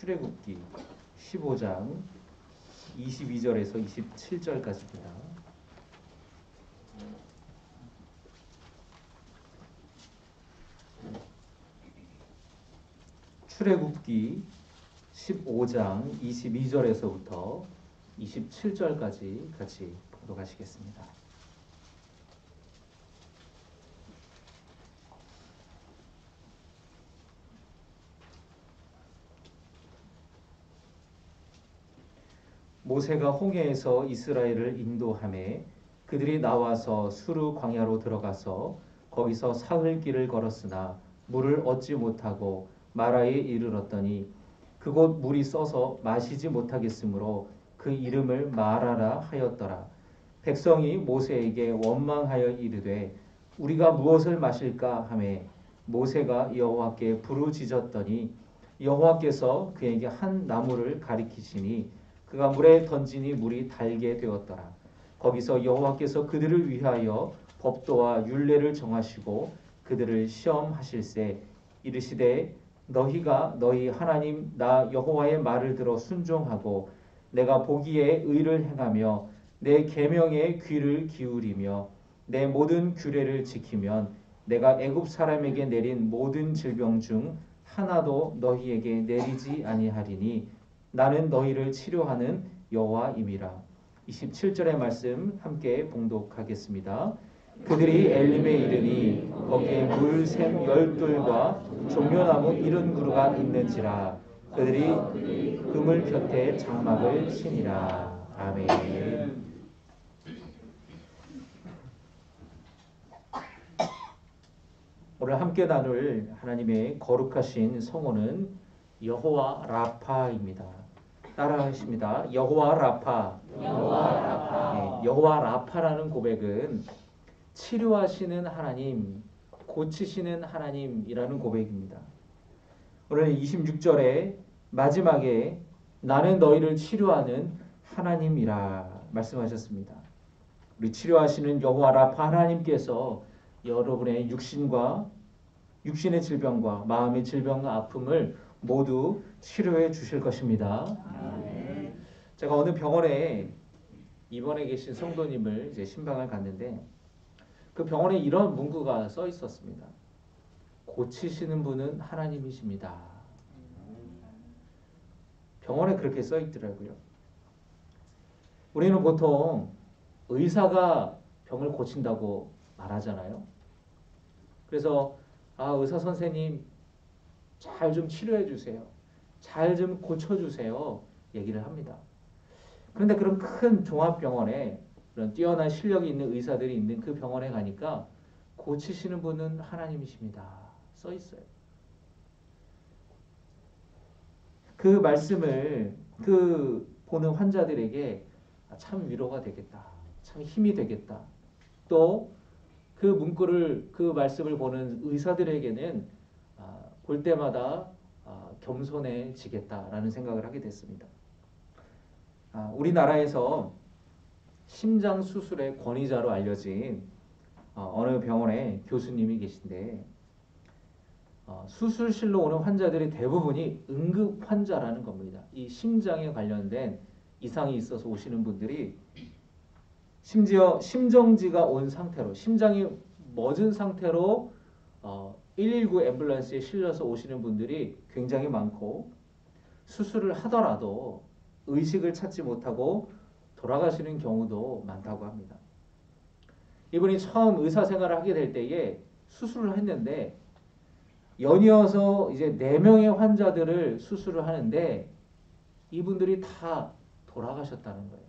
출애굽기 15장 22절에서 27절까지입니다. 출애굽기 15장 22절에서부터 27절까지 같이 봉독하시겠습니다. 모세가 홍해에서 이스라엘을 인도하매 그들이 나와서 수르 광야로 들어가서 거기서 사흘 길을 걸었으나 물을 얻지 못하고 마라에 이르렀더니 그곳 물이 써서 마시지 못하겠으므로 그 이름을 마라라 하였더라. 백성이 모세에게 원망하여 이르되 우리가 무엇을 마실까 하매 모세가 여호와께 부르짖었더니 여호와께서 그에게 한 나무를 가리키시니 그가 물에 던지니 물이 달게 되었더라. 거기서 여호와께서 그들을 위하여 법도와 율례를 정하시고 그들을 시험하실세 이르시되 너희가 너희 하나님 나 여호와의 말을 들어 순종하고 내가 보기에 의를 행하며 내 계명에 귀를 기울이며 내 모든 규례를 지키면 내가 애굽 사람에게 내린 모든 질병 중 하나도 너희에게 내리지 아니하리니 나는 너희를 치료하는 여호와임이라. 27절의 말씀 함께 봉독하겠습니다. 그들이 엘림에 이르니 거기에 물샘 12과 종려나무 70그루가 있는지라. 그들이 그물 곁에 장막을 치니라. 아멘. 오늘 함께 나눌 하나님의 거룩하신 성호는 여호와 라파입니다. 따라하십니다. 여호와 라파. 여호와 라파. 네, 여호와 라파라는 고백은 치료하시는 하나님, 고치시는 하나님이라는 고백입니다. 오늘 26절에 마지막에 나는 너희를 치료하는 하나님이라 말씀하셨습니다. 우리 치료하시는 여호와 라파 하나님께서 여러분의 육신의 질병과 마음의 질병과 아픔을 모두 치료해 주실 것입니다. 제가 어느 병원에 입원해 계신 성도님을 이제 신방을 갔는데 그 병원에 이런 문구가 써 있었습니다. 고치시는 분은 하나님이십니다. 병원에 그렇게 써 있더라고요. 우리는 보통 의사가 병을 고친다고 말하잖아요. 그래서 의사 선생님 잘 좀 치료해 주세요. 잘 좀 고쳐 주세요. 얘기를 합니다. 그런데 그런 큰 종합병원에 그런 뛰어난 실력이 있는 의사들이 있는 그 병원에 가니까 고치시는 분은 하나님이십니다. 써 있어요. 그 말씀을 그 보는 환자들에게 참 위로가 되겠다. 참 힘이 되겠다. 또 그 문구를 그 말씀을 보는 의사들에게는 볼 때마다 겸손해지겠다라는 생각을 하게 됐습니다. 우리나라에서 심장 수술의 권위자로 알려진 어느 병원에 교수님이 계신데 수술실로 오는 환자들이 대부분이 응급 환자라는 겁니다. 이 심장에 관련된 이상이 있어서 오시는 분들이 심지어 심정지가 온 상태로 심장이 멎은 상태로 119 앰뷸런스에 실려서 오시는 분들이 굉장히 많고 수술을 하더라도 의식을 찾지 못하고 돌아가시는 경우도 많다고 합니다. 이분이 처음 의사 생활을 하게 될 때에 수술을 했는데 연이어서 이제 4명의 환자들을 수술을 하는데 이분들이 다 돌아가셨다는 거예요.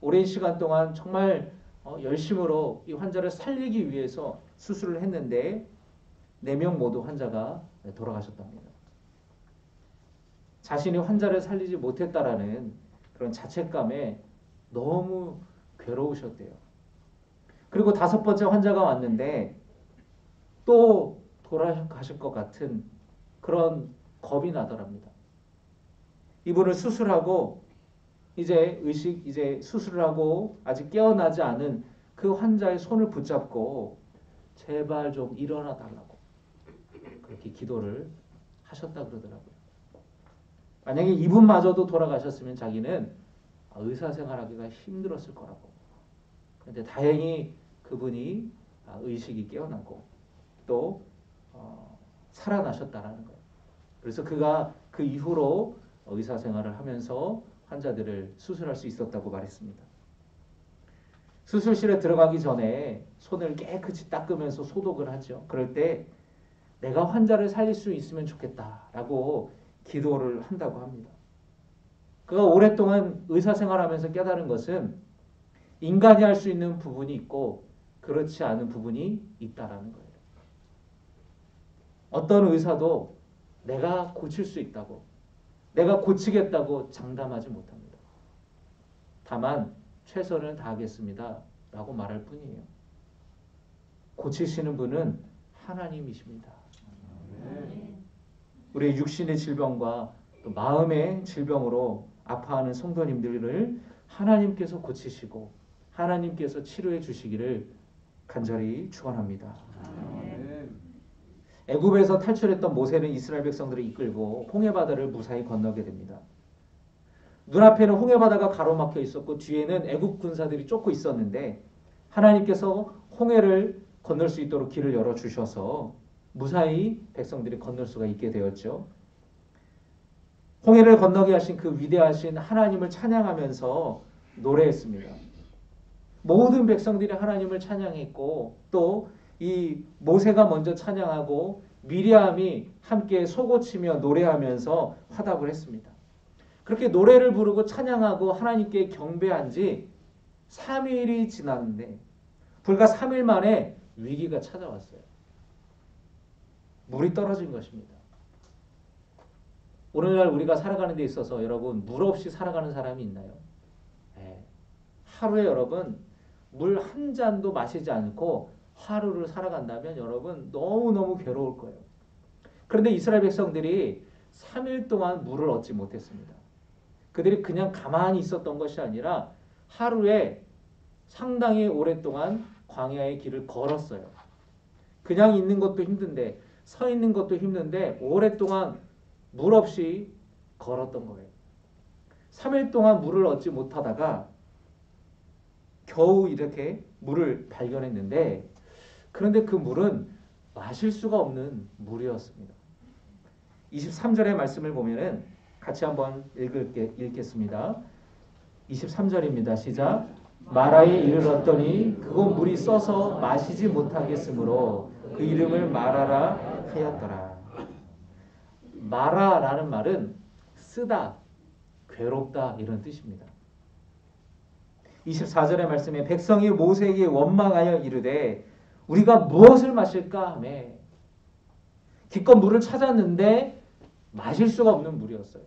오랜 시간 동안 정말 열심으로 이 환자를 살리기 위해서 수술을 했는데 4명 모두 환자가 돌아가셨답니다. 자신이 환자를 살리지 못했다라는 그런 자책감에 너무 괴로우셨대요. 그리고 5번째 환자가 왔는데 또 돌아가실 것 같은 그런 겁이 나더랍니다. 이분을 수술하고 이제 수술을 하고 아직 깨어나지 않은 그 환자의 손을 붙잡고 제발 좀 일어나 달라고 그렇게 기도를 하셨다 그러더라고요. 만약에 이분마저도 돌아가셨으면 자기는 의사생활하기가 힘들었을 거라고. 그런데 다행히 그분이 의식이 깨어나고 또 살아나셨다라는 거예요. 그래서 그가 그 이후로 의사생활을 하면서 환자들을 수술할 수 있었다고 말했습니다. 수술실에 들어가기 전에 손을 깨끗이 닦으면서 소독을 하죠. 그럴 때 내가 환자를 살릴 수 있으면 좋겠다라고 기도를 한다고 합니다. 그가 오랫동안 의사생활하면서 깨달은 것은 인간이 할 수 있는 부분이 있고 그렇지 않은 부분이 있다라는 거예요. 어떤 의사도 내가 고칠 수 있다고, 내가 고치겠다고 장담하지 못합니다. 다만 최선을 다하겠습니다 라고 말할 뿐이에요. 고치시는 분은 하나님이십니다. 우리의 육신의 질병과 또 마음의 질병으로 아파하는 성도님들을 하나님께서 고치시고 하나님께서 치료해 주시기를 간절히 축원합니다. 애굽에서 탈출했던 모세는 이스라엘 백성들을 이끌고 홍해바다를 무사히 건너게 됩니다. 눈앞에는 홍해바다가 가로막혀 있었고 뒤에는 애굽 군사들이 쫓고 있었는데 하나님께서 홍해를 건널 수 있도록 길을 열어주셔서 무사히 백성들이 건널 수가 있게 되었죠. 홍해를 건너게 하신 그 위대하신 하나님을 찬양하면서 노래했습니다. 모든 백성들이 하나님을 찬양했고 또 이 모세가 먼저 찬양하고 미리암이 함께 소고치며 노래하면서 화답을 했습니다. 그렇게 노래를 부르고 찬양하고 하나님께 경배한 지 3일이 지났는데 불과 3일 만에 위기가 찾아왔어요. 물이 떨어진 것입니다. 오늘날 우리가 살아가는 데 있어서 여러분 물 없이 살아가는 사람이 있나요? 네. 하루에 여러분 물 한 잔도 마시지 않고 하루를 살아간다면 여러분 너무너무 괴로울 거예요. 그런데 이스라엘 백성들이 3일 동안 물을 얻지 못했습니다. 그들이 그냥 가만히 있었던 것이 아니라 하루에 상당히 오랫동안 광야의 길을 걸었어요. 그냥 있는 것도 힘든데 서 있는 것도 힘든데 오랫동안 물 없이 걸었던 거예요. 3일 동안 물을 얻지 못하다가 겨우 이렇게 물을 발견했는데 그런데 그 물은 마실 수가 없는 물이었습니다. 23절의 말씀을 보면은 같이 한번 읽겠습니다. 23절입니다. 시작. 마라에 이르렀더니 그곳 물이 써서 마시지 못하겠으므로 그 이름을 마라라 하였더라. 마라라는 말은 쓰다, 괴롭다 이런 뜻입니다. 24절의 말씀에 백성이 모세에게 원망하여 이르되 우리가 무엇을 마실까 하며 기껏 물을 찾았는데 마실 수가 없는 물이었어요.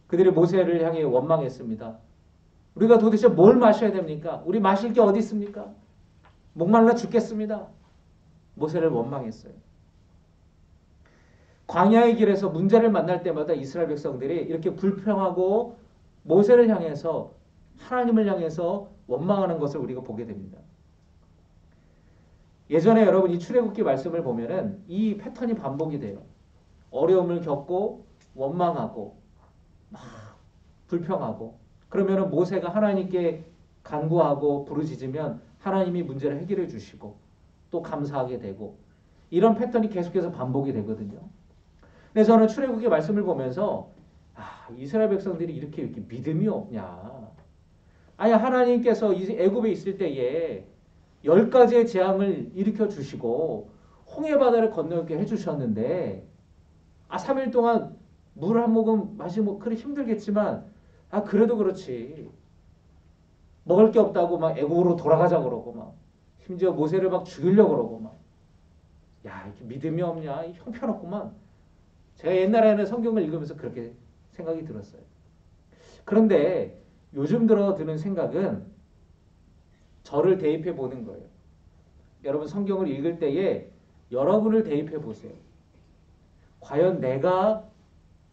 그들이 모세를 향해 원망했습니다. 우리가 도대체 뭘 마셔야 됩니까? 우리 마실 게 어디 있습니까? 목말라 죽겠습니다. 모세를 원망했어요. 광야의 길에서 문제를 만날 때마다 이스라엘 백성들이 이렇게 불평하고 모세를 향해서 하나님을 향해서 원망하는 것을 우리가 보게 됩니다. 예전에 여러분 이 출애굽기 말씀을 보면은 이 패턴이 반복이 돼요. 어려움을 겪고 원망하고 막 불평하고 그러면은 모세가 하나님께 간구하고 부르짖으면 하나님이 문제를 해결해 주시고 또 감사하게 되고 이런 패턴이 계속해서 반복이 되거든요. 근데 저는 출애굽기 말씀을 보면서 이스라엘 백성들이 이렇게 믿음이 없냐. 아니 하나님께서 애굽에 있을 때에 10가지의 재앙을 일으켜 주시고 홍해바다를 건너게 해주셨는데 3일 동안 물 한 모금 마시면 그래 힘들겠지만 그래도 그렇지 먹을 게 없다고 막 애굽으로 돌아가자 그러고 막 심지어 모세를 막 죽이려고 그러고 막 이렇게 믿음이 없냐 형편없구만. 제가 옛날에는 성경을 읽으면서 그렇게 생각이 들었어요. 그런데 요즘 들어 드는 생각은 저를 대입해 보는 거예요. 여러분 성경을 읽을 때에 여러분을 대입해 보세요. 과연 내가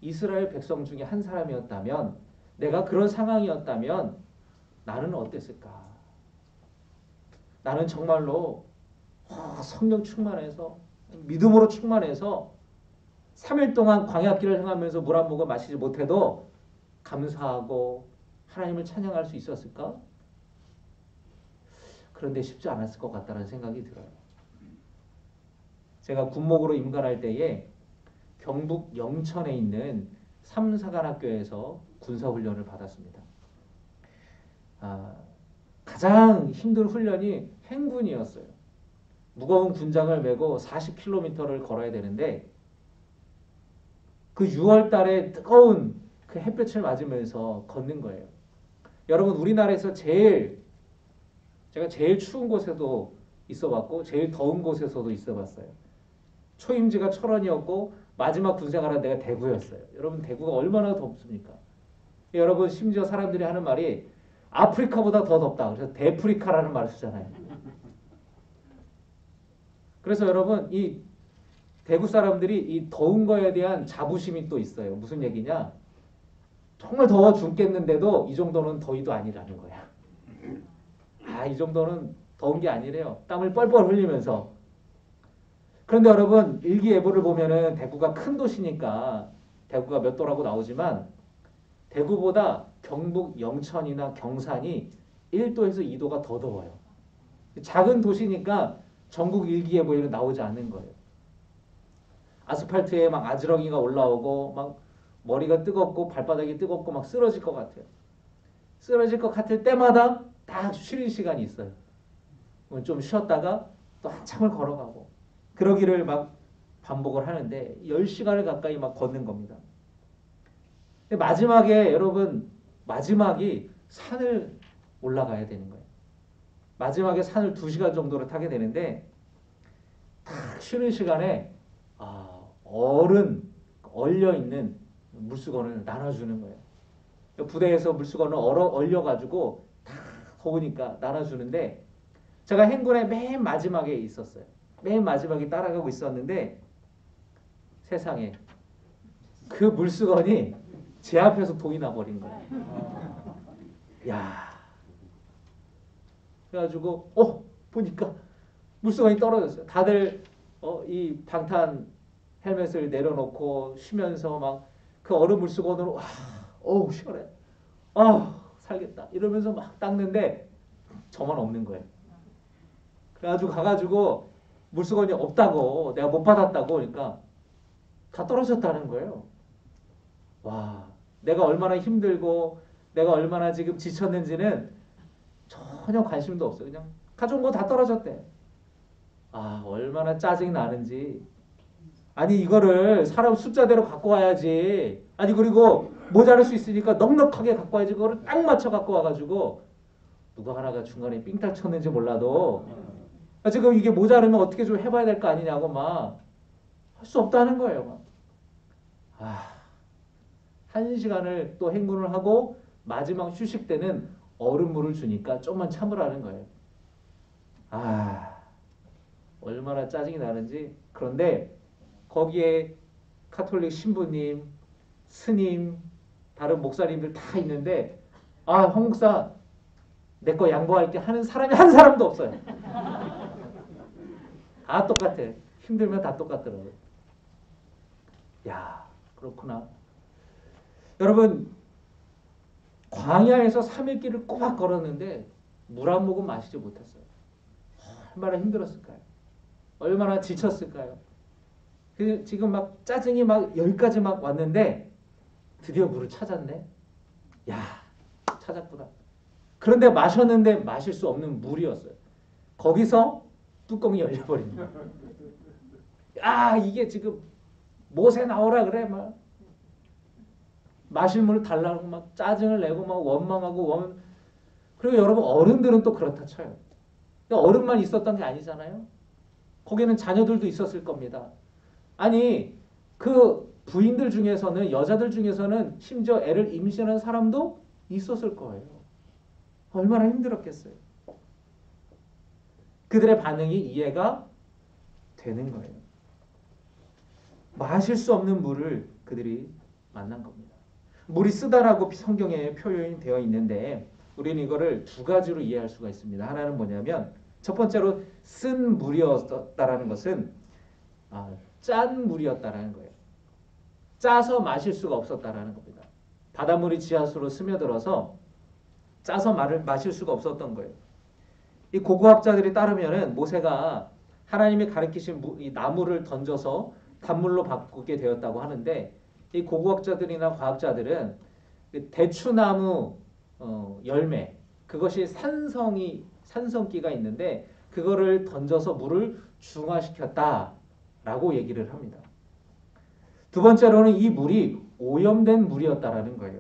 이스라엘 백성 중에 한 사람이었다면 내가 그런 상황이었다면 나는 어땠을까? 나는 정말로 성령 충만해서 믿음으로 충만해서 3일 동안 광야길을 행하면서 물 한 모금 마시지 못해도 감사하고 하나님을 찬양할 수 있었을까? 그런데 쉽지 않았을 것 같다는 생각이 들어요. 제가 군목으로 임관할 때에 경북 영천에 있는 삼사관학교에서 군사훈련을 받았습니다. 가장 힘든 훈련이 행군이었어요. 무거운 군장을 메고 40km를 걸어야 되는데 그 6월 달에 뜨거운 그 햇볕을 맞으면서 걷는 거예요. 여러분 우리나라에서 제가 제일 추운 곳에도 있어봤고 제일 더운 곳에서도 있어봤어요. 초임지가 철원이었고 마지막 군생활한 데가 대구였어요. 여러분 대구가 얼마나 덥습니까? 여러분 심지어 사람들이 하는 말이 아프리카보다 더 덥다. 그래서 대프리카라는 말을 쓰잖아요. 그래서 여러분 이 대구 사람들이 이 더운 거에 대한 자부심이 또 있어요. 무슨 얘기냐? 정말 더워 죽겠는데도 이 정도는 더위도 아니라는 거야. 이 정도는 더운 게 아니래요. 땀을 뻘뻘 흘리면서. 그런데 여러분 일기예보를 보면은 대구가 큰 도시니까 대구가 몇 도라고 나오지만 대구보다 경북 영천이나 경산이 1도에서 2도가 더 더워요. 작은 도시니까 전국 일기예보에는 나오지 않는 거예요. 아스팔트에 막 아지렁이가 올라오고 막 머리가 뜨겁고 발바닥이 뜨겁고 막 쓰러질 것 같아요. 쓰러질 것 같을 때마다 딱 쉬는 시간이 있어요. 좀 쉬었다가 또 한참을 걸어가고 그러기를 막 반복을 하는데 10시간을 가까이 막 걷는 겁니다. 근데 마지막에 여러분 마지막이 산을 올라가야 되는 거예요. 마지막에 산을 2시간 정도를 타게 되는데 딱 쉬는 시간에 얼려있는 물수건을 나눠주는 거예요. 부대에서 물수건을 얼려가지고 다 더우니까 나눠주는데 제가 행군의 맨 마지막에 있었어요. 맨 마지막에 따라가고 있었는데 세상에 그 물수건이 제 앞에서 동이 나버린 거예요. 야, 그래가지고 보니까 물수건이 떨어졌어요. 다들 이 방탄 헬멧을 내려놓고 쉬면서 막 그 얼음 물수건으로 시원해. 살겠다. 이러면서 막 닦는데 저만 없는 거예요. 그래가지고 가가지고 물수건이 없다고 내가 못 받았다고 그러니까 다 떨어졌다는 거예요. 와, 내가 얼마나 힘들고 내가 얼마나 지금 지쳤는지는 전혀 관심도 없어요. 그냥 가져온 거 다 떨어졌대. 얼마나 짜증이 나는지. 아니 이거를 사람 숫자대로 갖고 와야지. 아니 그리고 모자랄 수 있으니까 넉넉하게 갖고 와야지. 그거를 딱 맞춰 갖고 와가지고 누가 하나가 중간에 삥딱 쳤는지 몰라도 지금 이게 모자르면 어떻게 좀 해봐야 될 거 아니냐고 막 할 수 없다는 거예요. 막. 1시간을 또 행군을 하고 마지막 휴식 때는 얼음물을 주니까 좀만 참으라는 거예요. 얼마나 짜증이 나는지. 그런데 거기에 카톨릭 신부님, 스님, 다른 목사님들 다 있는데 황 목사 내 거 양보할게 하는 사람이 한 사람도 없어요. 다 똑같아. 힘들면 다 똑같더라고요. 야, 그렇구나. 여러분 광야에서 3일 길을 꼬박 걸었는데 물 한 모금 마시지 못했어요. 얼마나 힘들었을까요? 얼마나 지쳤을까요? 지금 막 짜증이 막 여기까지 막 왔는데 드디어 물을 찾았네. 야, 찾았구나. 그런데 마셨는데 마실 수 없는 물이었어요. 거기서 뚜껑이 열려버린 거예요. 이게 지금 못에 나오라 그래 막 마실 물을 달라고 막 짜증을 내고 막 원망하고 그리고 여러분 어른들은 또 그렇다 쳐요. 어른만 있었던 게 아니잖아요. 거기는 자녀들도 있었을 겁니다. 아니 그 부인들 중에서는 여자들 중에서는 심지어 애를 임신한 사람도 있었을 거예요. 얼마나 힘들었겠어요. 그들의 반응이 이해가 되는 거예요. 마실 수 없는 물을 그들이 만난 겁니다. 물이 쓰다라고 성경에 표현이 되어 있는데 우리는 이거를 2가지로 이해할 수가 있습니다. 하나는 뭐냐면 첫 번째로 쓴 물이었다라는 것은 짠 물이었다라는 거예요. 짜서 마실 수가 없었다라는 겁니다. 바닷물이 지하수로 스며들어서 짜서 마실 수가 없었던 거예요. 이 고고학자들이 따르면은 모세가 하나님이 가르치신 이 나무를 던져서 단물로 바꾸게 되었다고 하는데, 이 고고학자들이나 과학자들은 대추나무 열매, 그것이 산성기가 있는데 그거를 던져서 물을 중화시켰다라고 얘기를 합니다. 두 번째로는 이 물이 오염된 물이었다라는 거예요.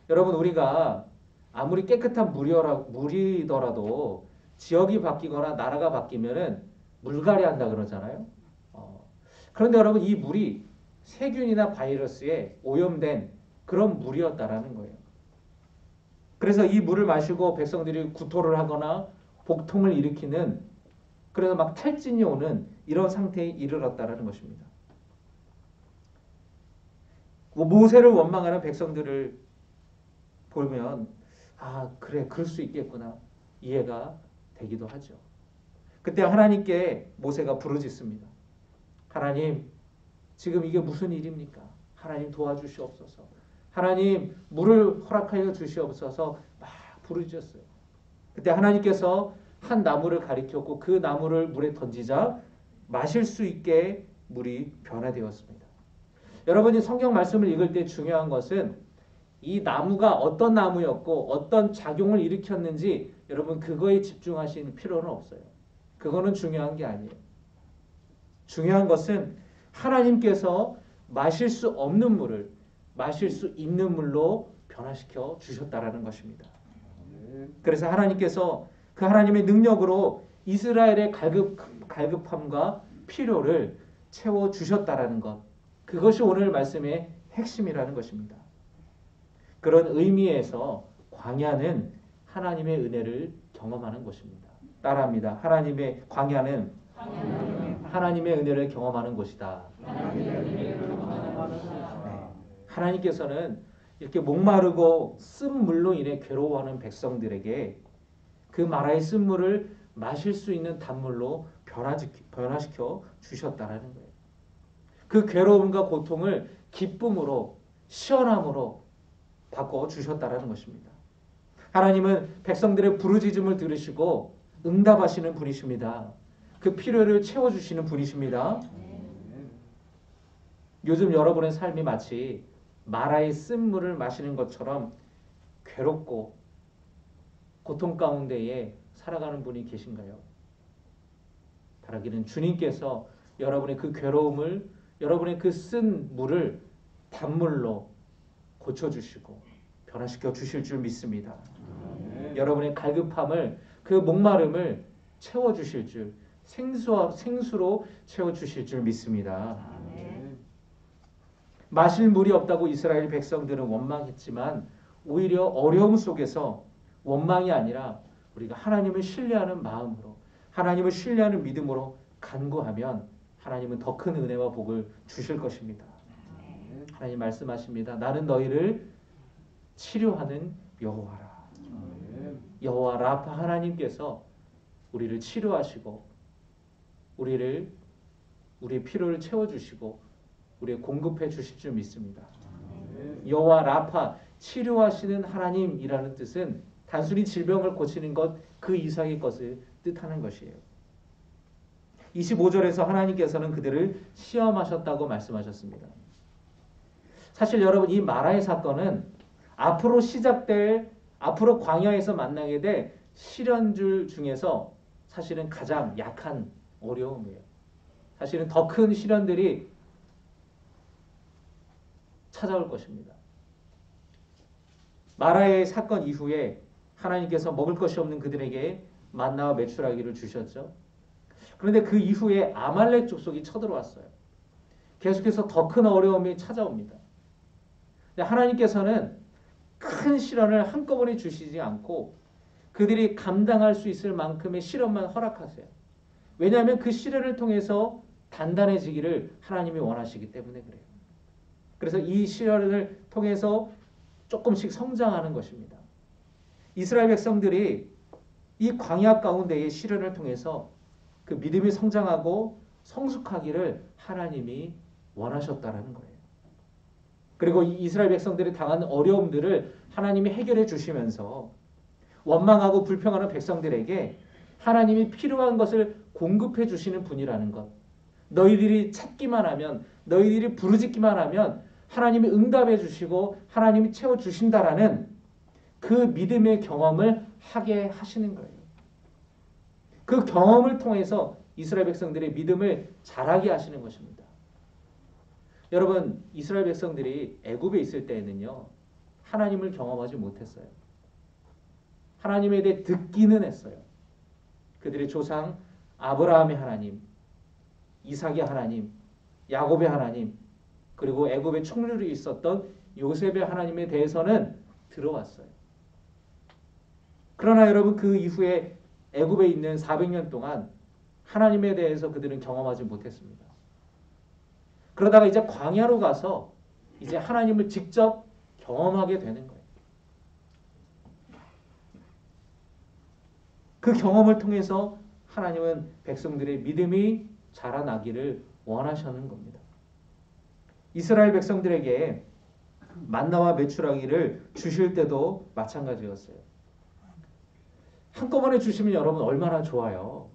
여러분, 우리가 아무리 깨끗한 물이더라도 지역이 바뀌거나 나라가 바뀌면은 물갈이한다 그러잖아요. 그런데 여러분, 이 물이 세균이나 바이러스에 오염된 그런 물이었다라는 거예요. 그래서 이 물을 마시고 백성들이 구토를 하거나 복통을 일으키는, 그래서 막 탈진이 오는 이런 상태에 이르렀다라는 것입니다. 모세를 원망하는 백성들을 보면 그래, 그럴 수 있겠구나, 이해가 되기도 하죠. 그때 하나님께 모세가 부르짖습니다. 하나님, 지금 이게 무슨 일입니까? 하나님 도와주시옵소서. 하나님, 물을 허락하여 주시옵소서. 막 부르짖었어요. 그때 하나님께서 한 나무를 가리켰고 그 나무를 물에 던지자 마실 수 있게 물이 변화되었습니다. 여러분이 성경 말씀을 읽을 때 중요한 것은 이 나무가 어떤 나무였고 어떤 작용을 일으켰는지 여러분 그거에 집중하실 필요는 없어요. 그거는 중요한 게 아니에요. 중요한 것은 하나님께서 마실 수 없는 물을 마실 수 있는 물로 변화시켜 주셨다라는 것입니다. 그래서 하나님께서 그 하나님의 능력으로 이스라엘의 갈급함과 필요를 채워 주셨다라는 것, 그것이 오늘 말씀의 핵심이라는 것입니다. 그런 의미에서 광야는 하나님의 은혜를 경험하는 곳입니다. 따라합니다. 광야는 하나님의 은혜를 경험하는 곳이다. 하나님께서는 이렇게 목마르고 쓴 물로 인해 괴로워하는 백성들에게 그 마라의 쓴 물을 마실 수 있는 단물로 변화시켜 주셨다라는 거예요. 그 괴로움과 고통을 기쁨으로, 시원함으로 바꿔 주셨다라는 것입니다. 하나님은 백성들의 부르짖음을 들으시고 응답하시는 분이십니다. 그 필요를 채워주시는 분이십니다. 요즘 여러분의 삶이 마치 마라의 쓴물을 마시는 것처럼 괴롭고 고통 가운데에 살아가는 분이 계신가요? 바라기는 주님께서 여러분의 그 괴로움을, 여러분의 그 쓴 물을 단물로 고쳐주시고 변화시켜 주실 줄 믿습니다. 여러분의 갈급함을, 그 목마름을 채워주실 줄, 생수로 채워주실 줄 믿습니다. 마실 물이 없다고 이스라엘 백성들은 원망했지만 오히려 어려움 속에서 원망이 아니라 우리가 하나님을 신뢰하는 마음으로, 하나님을 신뢰하는 믿음으로 간구하면 하나님은 더 큰 은혜와 복을 주실 것입니다. 하나님 말씀하십니다. 나는 너희를 치료하는 여호와라. 여호와 라파 하나님께서 우리를 치료하시고 우리의 필요를 채워주시고 우리의 공급해 주실 줄 믿습니다. 여호와 라파, 치료하시는 하나님이라는 뜻은 단순히 질병을 고치는 것 그 이상의 것을 뜻하는 것이에요. 25절에서 하나님께서는 그들을 시험하셨다고 말씀하셨습니다. 사실 여러분, 이 마라의 사건은 앞으로 광야에서 만나게 될 시련줄 중에서 사실은 가장 약한 어려움이에요. 사실은 더 큰 시련들이 찾아올 것입니다. 마라의 사건 이후에 하나님께서 먹을 것이 없는 그들에게 만나와 메추라기를 주셨죠. 그런데 그 이후에 아말렉 족속이 쳐들어왔어요. 계속해서 더 큰 어려움이 찾아옵니다. 하나님께서는 큰 시련을 한꺼번에 주시지 않고 그들이 감당할 수 있을 만큼의 시련만 허락하세요. 왜냐하면 그 시련을 통해서 단단해지기를 하나님이 원하시기 때문에 그래요. 그래서 이 시련을 통해서 조금씩 성장하는 것입니다. 이스라엘 백성들이 이 광야 가운데의 시련을 통해서 그 믿음이 성장하고 성숙하기를 하나님이 원하셨다라는 거예요. 그리고 이스라엘 백성들이 당한 어려움들을 하나님이 해결해 주시면서 원망하고 불평하는 백성들에게 하나님이 필요한 것을 공급해 주시는 분이라는 것. 너희들이 찾기만 하면, 너희들이 부르짖기만 하면 하나님이 응답해 주시고 하나님이 채워 주신다라는 그 믿음의 경험을 하게 하시는 거예요. 그 경험을 통해서 이스라엘 백성들의 믿음을 자라게 하시는 것입니다. 여러분, 이스라엘 백성들이 애굽에 있을 때에는요, 하나님을 경험하지 못했어요. 하나님에 대해 듣기는 했어요. 그들의 조상 아브라함의 하나님, 이삭의 하나님, 야곱의 하나님, 그리고 애굽의 총리로 있었던 요셉의 하나님에 대해서는 들어왔어요. 그러나 여러분, 그 이후에 애굽에 있는 400년 동안 하나님에 대해서 그들은 경험하지 못했습니다. 그러다가 이제 광야로 가서 이제 하나님을 직접 경험하게 되는 거예요. 그 경험을 통해서 하나님은 백성들의 믿음이 자라나기를 원하시는 겁니다. 이스라엘 백성들에게 만나와 메추라기를 주실 때도 마찬가지였어요. 한꺼번에 주시면 여러분 얼마나 좋아요.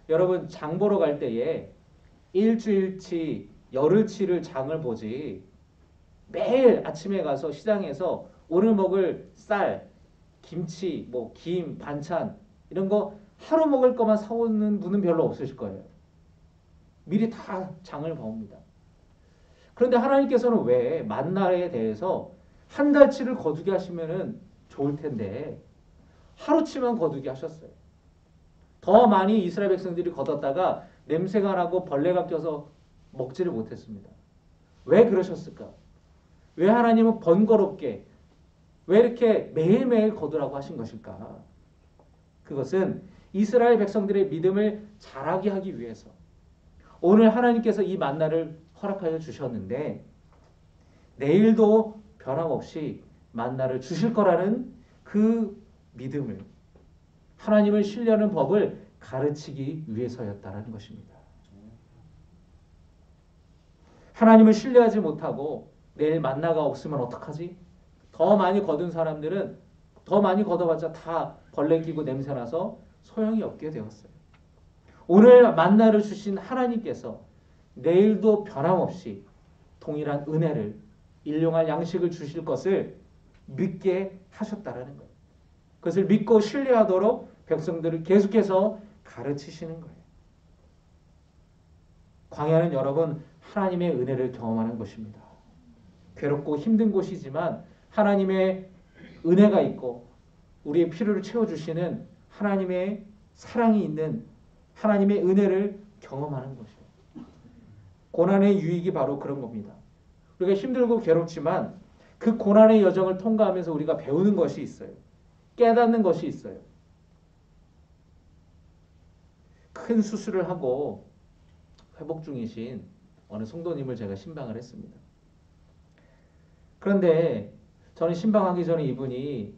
여러분 장 보러 갈 때에 일주일치, 열흘치를 장을 보지 매일 아침에 가서 시장에서 오늘 먹을 쌀, 김치, 뭐 김, 반찬 이런 거 하루 먹을 것만 사오는 분은 별로 없으실 거예요. 미리 다 장을 봐옵니다. 그런데 하나님께서는 왜 만나에 대해서 한 달치를 거두게 하시면은 좋을 텐데 하루치만 거두게 하셨어요. 더 많이 이스라엘 백성들이 거뒀다가 냄새가 나고 벌레가 껴서 먹지를 못했습니다. 왜 그러셨을까? 왜 하나님은 번거롭게 왜 이렇게 매일매일 거두라고 하신 것일까? 그것은 이스라엘 백성들의 믿음을 자라게 하기 위해서 오늘 하나님께서 이 만나를 허락하여 주셨는데 내일도 변함없이 만나를 주실 거라는 그 믿음을 하나님을 신뢰하는 법을 가르치기 위해서였다는 것입니다. 하나님을 신뢰하지 못하고 내일 만나가 없으면 어떡하지? 더 많이 거둔 사람들은 더 많이 걷어봤자 다 벌레 끼고 냄새나서 소용이 없게 되었어요. 오늘 만나를 주신 하나님께서 내일도 변함없이 동일한 은혜를 일용할 양식을 주실 것을 믿게 하셨다라는 거예요. 그것을 믿고 신뢰하도록 백성들을 계속해서 가르치시는 거예요. 광야는 여러분 하나님의 은혜를 경험하는 곳입니다. 괴롭고 힘든 곳이지만 하나님의 은혜가 있고 우리의 필요를 채워주시는 하나님의 사랑이 있는 하나님의 은혜를 경험하는 것이에요. 고난의 유익이 바로 그런 겁니다. 우리가 힘들고 괴롭지만 그 고난의 여정을 통과하면서 우리가 배우는 것이 있어요. 깨닫는 것이 있어요. 큰 수술을 하고 회복 중이신 어느 성도님을 제가 신방을 했습니다. 그런데 저는 신방하기 전에 이분이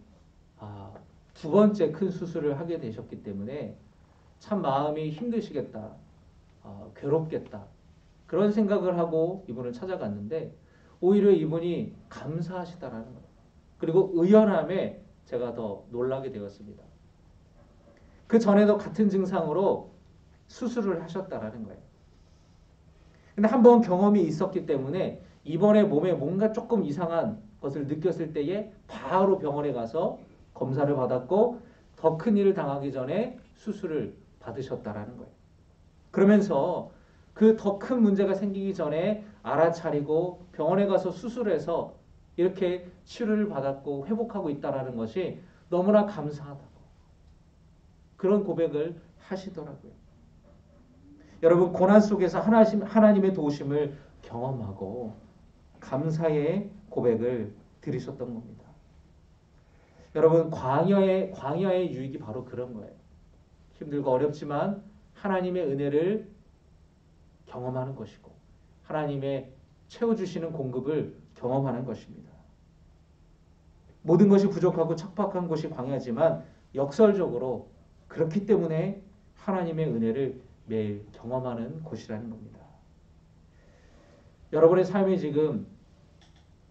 두 번째 큰 수술을 하게 되셨기 때문에 참 마음이 힘드시겠다, 괴롭겠다 그런 생각을 하고 이분을 찾아갔는데 오히려 이분이 감사하시다라는 거예요. 그리고 의연함에 제가 더 놀라게 되었습니다. 그 전에도 같은 증상으로 수술을 하셨다라는 거예요. 근데 한번 경험이 있었기 때문에 이번에 몸에 뭔가 조금 이상한 것을 느꼈을 때에 바로 병원에 가서 검사를 받았고 더 큰 일을 당하기 전에 수술을 받으셨다라는 거예요. 그러면서 그 더 큰 문제가 생기기 전에 알아차리고 병원에 가서 수술해서 이렇게 치료를 받았고 회복하고 있다라는 것이 너무나 감사하다고 그런 고백을 하시더라고요. 여러분 고난 속에서 하나님의 도우심을 경험하고 감사의 고백을 드리셨던 겁니다. 여러분 광야의 유익이 바로 그런 거예요. 힘들고 어렵지만 하나님의 은혜를 경험하는 것이고 하나님의 채워주시는 공급을 경험하는 것입니다. 모든 것이 부족하고 척박한 곳이 광야지만 역설적으로 그렇기 때문에 하나님의 은혜를 매일 경험하는 곳이라는 겁니다. 여러분의 삶이 지금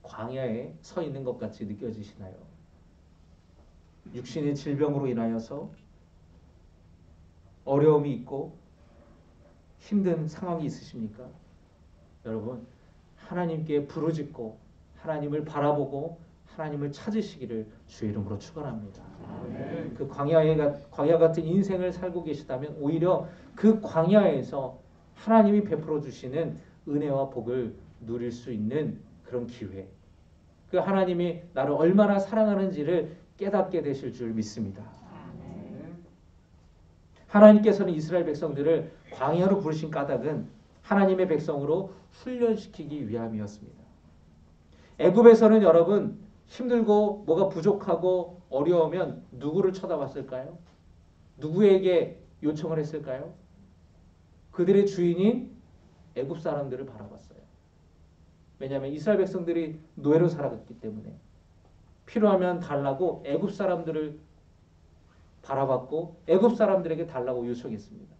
광야에 서 있는 것 같이 느껴지시나요? 육신의 질병으로 인하여서 어려움이 있고 힘든 상황이 있으십니까? 여러분, 하나님께 부르짖고 하나님을 바라보고 하나님을 찾으시기를 주의 이름으로 축원합니다. 그 광야 같은 인생을 살고 계시다면 오히려 그 광야에서 하나님이 베풀어 주시는 은혜와 복을 누릴 수 있는 그런 기회. 그 하나님이 나를 얼마나 사랑하는지를 깨닫게 되실 줄 믿습니다. 하나님께서는 이스라엘 백성들을 광야로 부르신 까닭은 하나님의 백성으로 훈련시키기 위함이었습니다. 애굽에서는 여러분 힘들고 뭐가 부족하고 어려우면 누구를 쳐다봤을까요? 누구에게 요청을 했을까요? 그들의 주인인 애굽 사람들을 바라봤어요. 왜냐하면 이스라엘 백성들이 노예로 살아갔기 때문에 필요하면 달라고 애굽 사람들을 바라봤고 애굽 사람들에게 달라고 요청했습니다.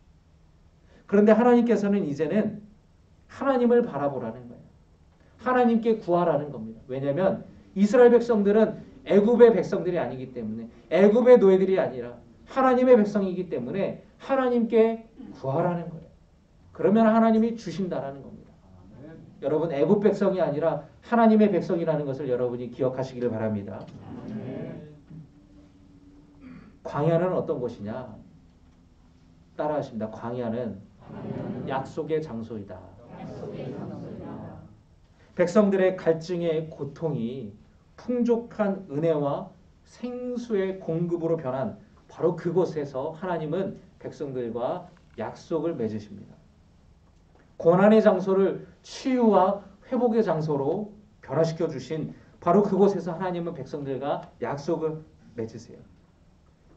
그런데 하나님께서는 이제는 하나님을 바라보라는 거예요. 하나님께 구하라는 겁니다. 왜냐하면 이스라엘 백성들은 애굽의 백성들이 아니기 때문에 애굽의 노예들이 아니라 하나님의 백성이기 때문에 하나님께 구하라는 거예요. 그러면 하나님이 주신다라는 겁니다. 여러분 애굽 백성이 아니라 하나님의 백성이라는 것을 여러분이 기억하시기를 바랍니다. 광야는 어떤 곳이냐? 따라하십니다. 광야는 약속의 장소이다. 백성들의 갈증의 고통이 풍족한 은혜와 생수의 공급으로 변한 바로 그곳에서 하나님은 백성들과 약속을 맺으십니다. 고난의 장소를 치유와 회복의 장소로 변화시켜 주신 바로 그곳에서 하나님은 백성들과 약속을 맺으세요.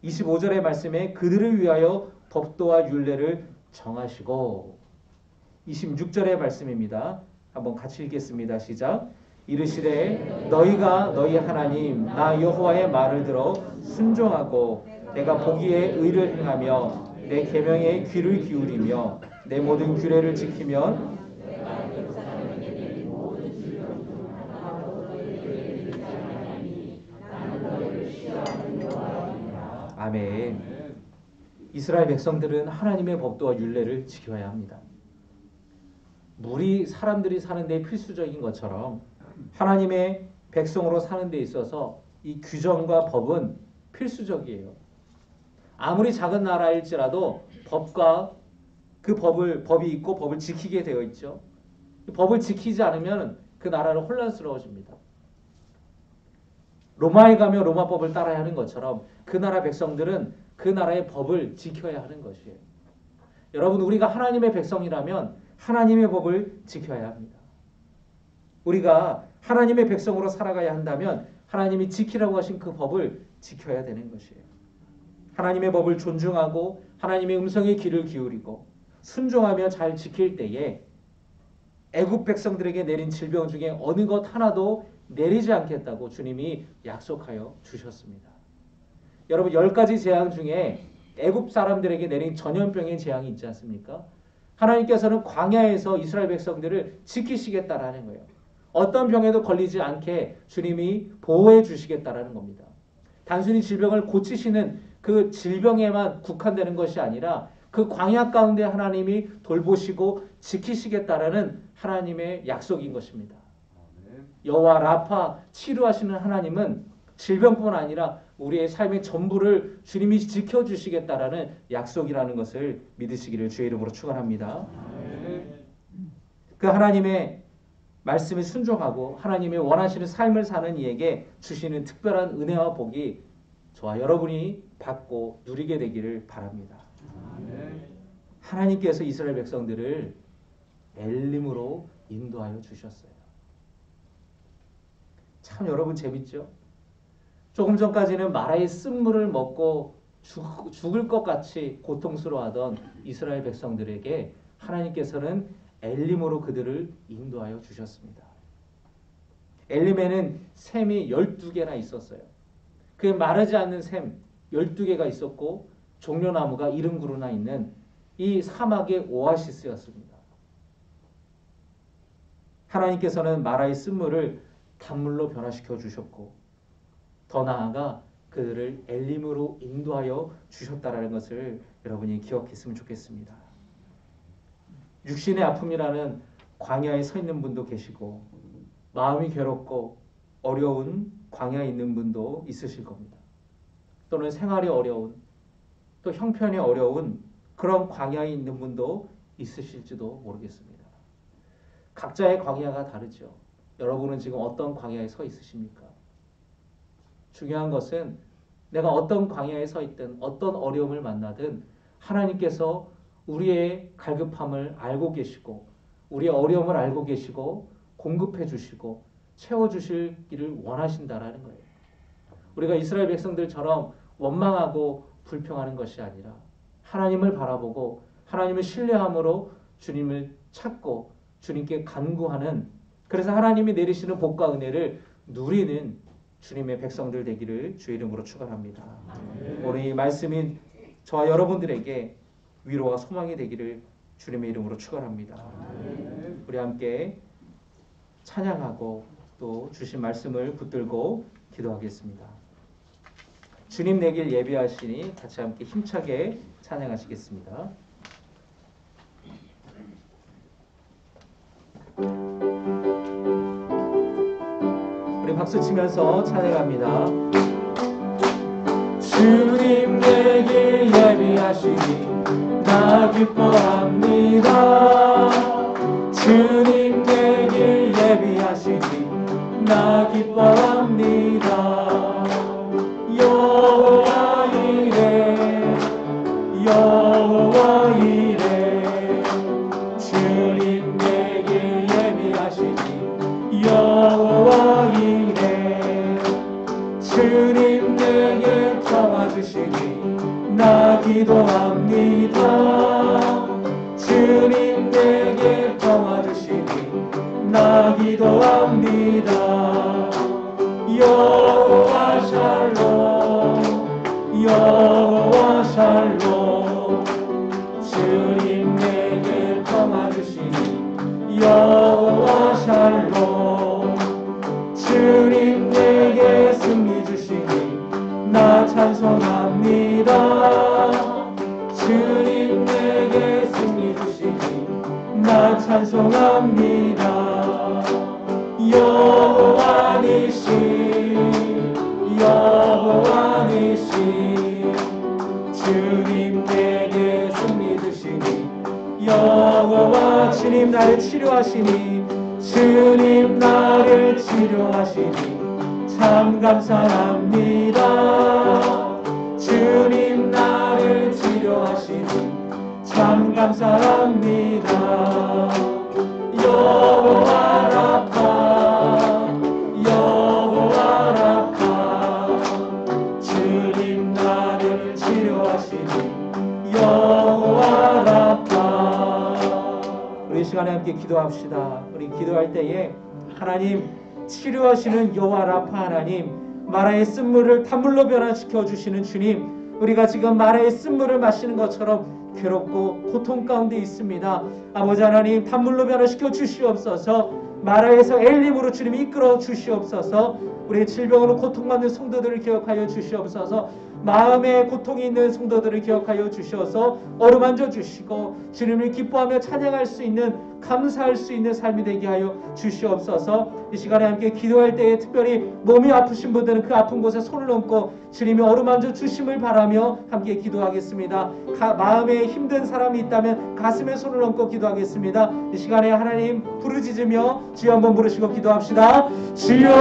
25절의 말씀에 그들을 위하여 법도와 율례를 정하시고 26절의 말씀입니다. 한번 같이 읽겠습니다. 시작. 이르시되 너희가 너희 하나님 나 여호와의 말을 들어 순종하고 내가 보기에 의를 행하며 내 계명에 귀를 기울이며 내 모든 규례를 지키면 아멘. 이스라엘 백성들은 하나님의 법도와 율례를 지켜야 합니다. 물이 사람들이 사는 데 필수적인 것처럼 하나님의 백성으로 사는 데 있어서 이 규정과 법은 필수적이에요. 아무리 작은 나라일지라도 법과 그 법이 있고 법을 지키게 되어 있죠. 법을 지키지 않으면 그 나라는 혼란스러워집니다. 로마에 가면 로마법을 따라야 하는 것처럼 그 나라 백성들은 그 나라의 법을 지켜야 하는 것이에요. 여러분 우리가 하나님의 백성이라면 하나님의 법을 지켜야 합니다. 우리가 하나님의 백성으로 살아가야 한다면 하나님이 지키라고 하신 그 법을 지켜야 되는 것이에요. 하나님의 법을 존중하고 하나님의 음성에 귀를 기울이고 순종하며 잘 지킬 때에 애굽 백성들에게 내린 질병 중에 어느 것 하나도 내리지 않겠다고 주님이 약속하여 주셨습니다. 여러분 10가지 재앙 중에 애굽 사람들에게 내린 전염병의 재앙이 있지 않습니까? 하나님께서는 광야에서 이스라엘 백성들을 지키시겠다라는 거예요. 어떤 병에도 걸리지 않게 주님이 보호해 주시겠다라는 겁니다. 단순히 질병을 고치시는 그 질병에만 국한되는 것이 아니라 그 광야 가운데 하나님이 돌보시고 지키시겠다라는 하나님의 약속인 것입니다. 여호와 라파 치료하시는 하나님은 질병뿐 아니라 우리의 삶의 전부를 주님이 지켜주시겠다라는 약속이라는 것을 믿으시기를 주의 이름으로 축원합니다. 그 하나님의 말씀에 순종하고 하나님의 원하시는 삶을 사는 이에게 주시는 특별한 은혜와 복이 저와 여러분이 받고 누리게 되기를 바랍니다. 하나님께서 이스라엘 백성들을 엘림으로 인도하여 주셨어요. 참 여러분 재밌죠? 조금 전까지는 마라의 쓴물을 먹고 죽을 것 같이 고통스러워하던 이스라엘 백성들에게 하나님께서는 엘림으로 그들을 인도하여 주셨습니다. 엘림에는 샘이 12개나 있었어요. 그 마르지 않는 샘 12개가 있었고 종려나무가 70그루나 있는 이 사막의 오아시스였습니다. 하나님께서는 마라의 쓴물을 단물로 변화시켜 주셨고 더 나아가 그들을 엘림으로 인도하여 주셨다라는 것을 여러분이 기억했으면 좋겠습니다. 육신의 아픔이라는 광야에 서 있는 분도 계시고 마음이 괴롭고 어려운 광야에 있는 분도 있으실 겁니다. 또는 생활이 어려운 또 형편이 어려운 그런 광야에 있는 분도 있으실지도 모르겠습니다. 각자의 광야가 다르죠. 여러분은 지금 어떤 광야에 서 있으십니까? 중요한 것은 내가 어떤 광야에 서 있든 어떤 어려움을 만나든 하나님께서 우리의 갈급함을 알고 계시고 우리의 어려움을 알고 계시고 공급해 주시고 채워주시기를 원하신다라는 거예요. 우리가 이스라엘 백성들처럼 원망하고 불평하는 것이 아니라 하나님을 바라보고 하나님을 신뢰함으로 주님을 찾고 주님께 간구하는, 그래서 하나님이 내리시는 복과 은혜를 누리는 주님의 백성들 되기를 주의 이름으로 축원합니다. 오늘 이 말씀이 저와 여러분들에게 위로와 소망이 되기를 주님의 이름으로 축원합니다. 우리 함께 찬양하고 또 주신 말씀을 붙들고 기도하겠습니다. 주님 내길 예비하시니 같이 함께 힘차게 찬양하시겠습니다. 우리 박수 치면서 찬양합니다. 주님 내길 예비하시니 나 기뻐합니다. 주님 내길 예비하시니 나 기뻐합니다. 여호와 이레 여호와 이레 주님 내길 예비하시니 여호와 이레 주님 내게 평화주시니 나 기도합니다. 주님 내게 평화주시니 나 기도합니다. 여호와 샬롬 여호와 샬롬 주님 내게 평화주시니 여호와 샬롬 주님 내게 승리 주시니 나 찬송합니다. 주님 내게 승리 주시니 나 찬송합니다. 여호와 니시 여호와 니시 주님 내게 승리 주시니 여호와 주님 나를 치료하시니 주님 나를 치료하시니 참 감사합니다. 주님 나를 치료하시니 참 감사합니다. 여호와 라파 여호와 라파 주님 나를 치료하시니 여호와 라파. 우리 이 시간에 함께 기도합시다. 우리 기도할 때에 하나님 치료하시는 여호와 라파 하나님, 마라의 쓴물을 단물로 변화시켜 주시는 주님, 우리가 지금 마라의 쓴물을 마시는 것처럼 괴롭고 고통 가운데 있습니다. 아버지 하나님 단물로 변화시켜 주시옵소서. 마라에서 엘림으로 주님이 이끌어 주시옵소서. 우리의 질병으로 고통받는 성도들을 기억하여 주시옵소서. 마음에 고통이 있는 성도들을 기억하여 주셔서 어루만져 주시고 주님을 기뻐하며 찬양할 수 있는, 감사할 수 있는 삶이 되게 하여 주시옵소서. 이 시간에 함께 기도할 때에 특별히 몸이 아프신 분들은 그 아픈 곳에 손을 얹고 주님이 어루만져 주심을 바라며 함께 기도하겠습니다. 마음에 힘든 사람이 있다면 가슴에 손을 얹고 기도하겠습니다. 이 시간에 하나님 부르짖으며 주여 한번 부르시고 기도합시다. 주여!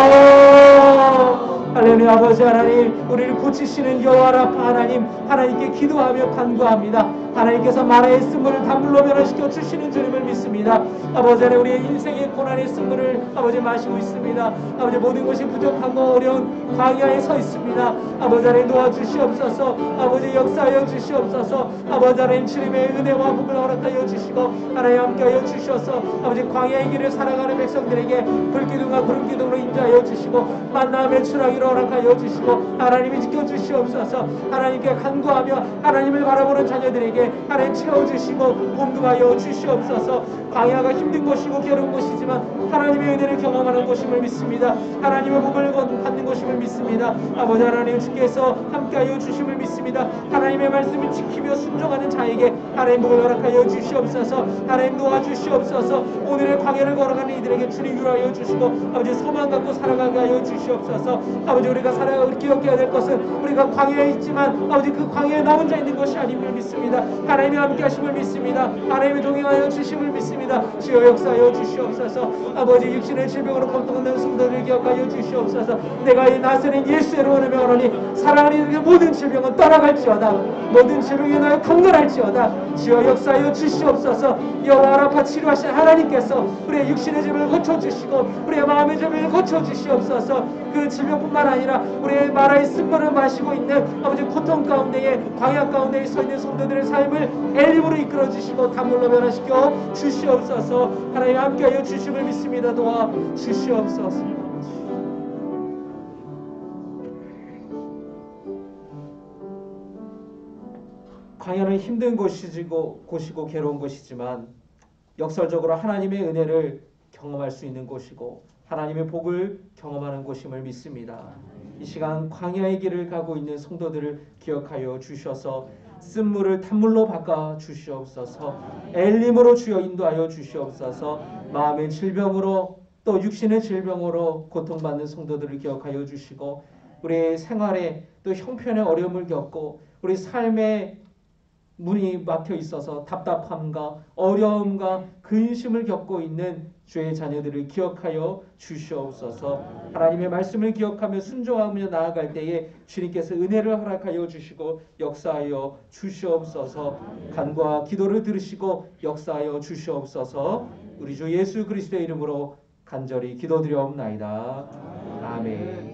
할렐루야. 아버지 하나님, 우리를 고치시는 여호와 라파 하나님, 하나님께 기도하며 간구합니다. 하나님께서 마라의 쓴물을 단물로 변화시켜 주시는 주님을 믿습니다. 아버지 하나님, 우리의 인생의 고난의 쓴물을 아버지 마시고 있습니다. 아버지 모든 것이 부족하고 어려운 광야에 서 있습니다. 아버지 하나님 도와주시옵소서. 아버지 역사하여 주시옵소서. 아버지 하나님 주님의 은혜와 복을 허락하여 주시고 하나님 함께하여 주셔서 아버지 광야의 길을 살아가는 백성들에게 불기둥과 구름기둥으로 인도하여 주시고 만남의 추락이로 허락하여 주시고 하나님이 지켜주시옵소서. 하나님께 간구하며 하나님을 바라보는 자녀들에게 하나님 채워주시고 공급하여 주시옵소서. 광야가 힘든 곳이고 괴로운 곳이지만 하나님의 은혜를 경험하는 곳임을 믿습니다. 하나님의 복을 받는 곳임을 믿습니다. 아버지 하나님 주께서 함께하여 주심을 믿습니다. 하나님의 말씀을 지키며 순종하는 자에게 하나님 복을 허락하여 주시옵소서. 하나님 도와주시옵소서. 오늘의 광야를 걸어가는 이들에게 주님 위로하여 주시고 아버지 소망 갖고 살아가게 하여 주시옵소서. 아버지 우리가 살아가고 기억해야 될 것은 우리가 광야에 있지만 아버지 그 광야에 나 혼자 있는 것이 아님을 믿습니다. 하나님이 함께 하심을 믿습니다. 하나님이 동행하여 주심을 믿습니다. 주여 역사하여 주시옵소서. 아버지 육신의 질병으로 고통받는 성도들을 기억하여 주시옵소서. 내가 이 나사렛 예수의 이름으로 명하노니 사랑하는 이들의 모든 질병은 떠나갈지어다. 모든 질병이 너에 강건할지어다. 주여 역사하여 주시옵소서. 여호와 라파 치료하신 하나님께서 우리의 육신의 질병을 고쳐주시고 우리의 마음의 질병을 고쳐주시옵소서. 그 질병뿐만 아니라 우리의 마라의 쓴물을 마시고 있는 아버지 고통 가운데에 광야 가운데에 서 있는 성도들의 삶을 엘림으로 이끌어 주시고 단물로 변화시켜 주시옵소서. 하나님 함께하여 주심을 믿습니다. 도와 주시옵소서. 광야는 힘든 곳이고 괴로운 곳이지만 역설적으로 하나님의 은혜를 경험할 수 있는 곳이고 하나님의 복을 경험하는 곳임을 믿습니다. 이 시간 광야의 길을 가고 있는 성도들을 기억하여 주셔서 쓴물을 탄물로 바꿔 주시옵소서. 엘림으로 주여 인도하여 주시옵소서. 마음의 질병으로 또 육신의 질병으로 고통받는 성도들을 기억하여 주시고 우리의 생활에 또 형편의 어려움을 겪고 우리 삶의 문이 막혀 있어서 답답함과 어려움과 근심을 겪고 있는 주의 자녀들을 기억하여 주시옵소서. 하나님의 말씀을 기억하며 순종하며 나아갈 때에 주님께서 은혜를 허락하여 주시고 역사하여 주시옵소서. 간구와 기도를 들으시고 역사하여 주시옵소서. 우리 주 예수 그리스도의 이름으로 간절히 기도드려옵나이다. 아멘.